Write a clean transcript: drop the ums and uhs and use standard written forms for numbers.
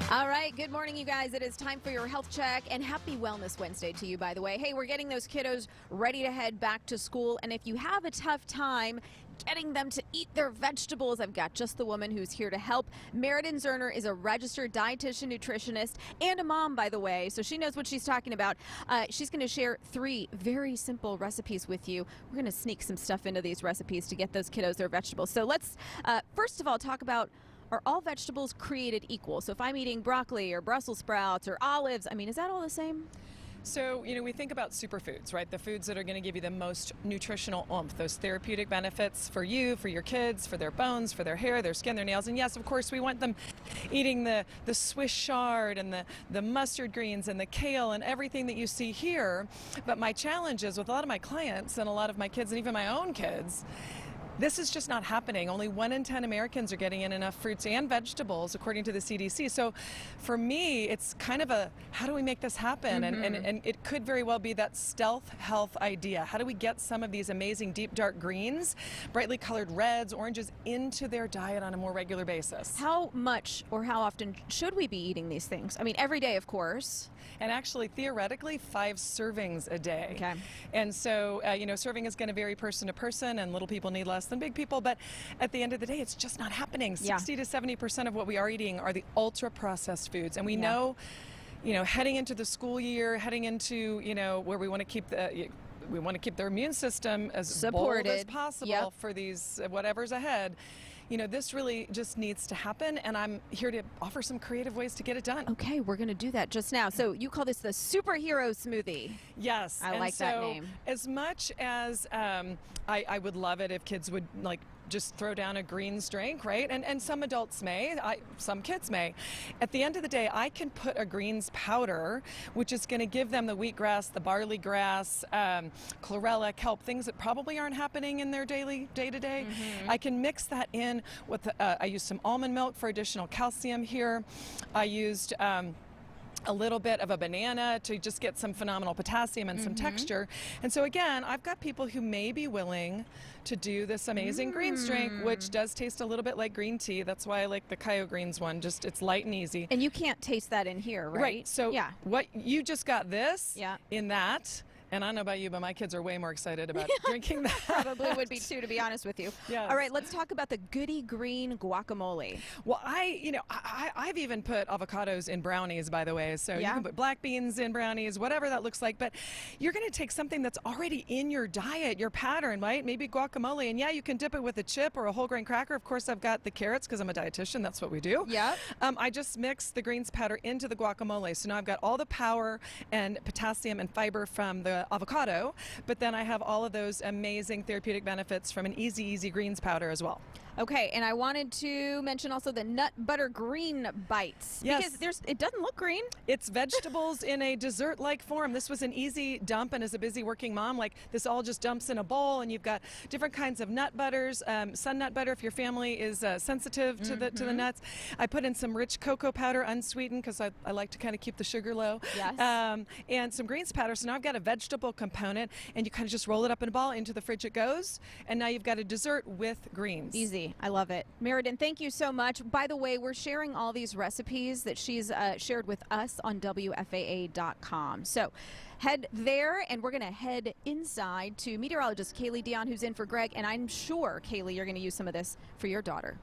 All right, good morning, you guys. It is time for your health check, and happy Wellness Wednesday to you, by the way. Hey, we're getting those kiddos ready to head back to school, and if you have a tough time getting them to eat their vegetables, I've got just the woman who's here to help. Meridan Zerner is a registered dietitian, nutritionist, and a mom, by the way, so she knows what she's talking about. She's going to share 3 very simple recipes with you. We're going to sneak some stuff into these recipes to get those kiddos their vegetables. So let's, first of all, talk about, are all vegetables created equal? So if I'm eating broccoli or Brussels sprouts or olives, I mean, is that all the same? So, we think about superfoods, right? The foods that are going to give you the most nutritional oomph, those therapeutic benefits for you, for your kids, for their bones, for their hair, their skin, their nails. And yes, of course, we want them eating the Swiss chard and the mustard greens and the kale and everything that you see here. But my challenge is with a lot of my clients and a lot of my kids and even my own kids, this is just not happening. Only 1 in 10 Americans are getting in enough fruits and vegetables, according to the CDC. So for me, it's kind of a, how do we make this happen? And it could very well be that stealth health idea. How do we get some of these amazing deep, dark greens, brightly colored reds, oranges into their diet on a more regular basis? How much or how often should we be eating these things? I mean, every day, of course. And actually, theoretically, 5 servings a day. Okay. And so, serving is going to vary person to person, and little people need less than big people, but at the end of the day, it's just not happening. 60 to 70% of what we are eating are the ultra processed foods, and we know, heading into the school year, heading into where we want to keep their immune system as supported bold as possible for these whatever's ahead. This really just needs to happen, and I'm here to offer some creative ways to get it done. Okay, we're going to do that just now. So you call this the superhero smoothie. Yes. I like that name. As much as I would love it if kids would just throw down a greens drink, right? And some adults may, some kids may. At the end of the day, I can put a greens powder, which is going to give them the wheatgrass, the barley grass, chlorella, kelp, things that probably aren't happening in their daily day-to-day. I can mix that in with, I used some almond milk for additional calcium here. I used a little bit of a banana to just get some phenomenal potassium and some texture. And so again, I've got people who may be willing to do this amazing greens drink, which does taste a little bit like green tea. That's why I like the Kyo Greens one. Just, it's light and easy. And you can't taste that in here, right? Right. So what you just got this in that. And I don't know about you, but my kids are way more excited about drinking that. Probably would be too, to be honest with you. Yes. All right, let's talk about the Goody Green guacamole. Well, I've even put avocados in brownies, by the way. So you can put black beans in brownies, whatever that looks like. But you're going to take something that's already in your diet, your pattern, right? Maybe guacamole. And yeah, you can dip it with a chip or a whole grain cracker. Of course, I've got the carrots because I'm a dietitian. That's what we do. Yeah. I just mix the greens powder into the guacamole. So now I've got all the power and potassium and fiber from the avocado, but then I have all of those amazing therapeutic benefits from an easy greens powder as well. Okay, and I wanted to mention also the nut butter green bites. Yes. Because it doesn't look green. It's vegetables in a dessert-like form. This was an easy dump, and as a busy working mom, this all just dumps in a bowl, and you've got different kinds of nut butters, sun nut butter if your family is sensitive to the nuts. I put in some rich cocoa powder, unsweetened, because I like to kind of keep the sugar low. Yes. And some greens powder, so now I've got a vegetable component, and you kind of just roll it up in a ball, into the fridge it goes, and now you've got a dessert with greens. Easy. I love it. Meridan, thank you so much. By the way, we're sharing all these recipes that she's shared with us on WFAA.com. So head there, and we're going to head inside to meteorologist Kaylee Dion, who's in for Greg, and I'm sure, Kaylee, you're going to use some of this for your daughter.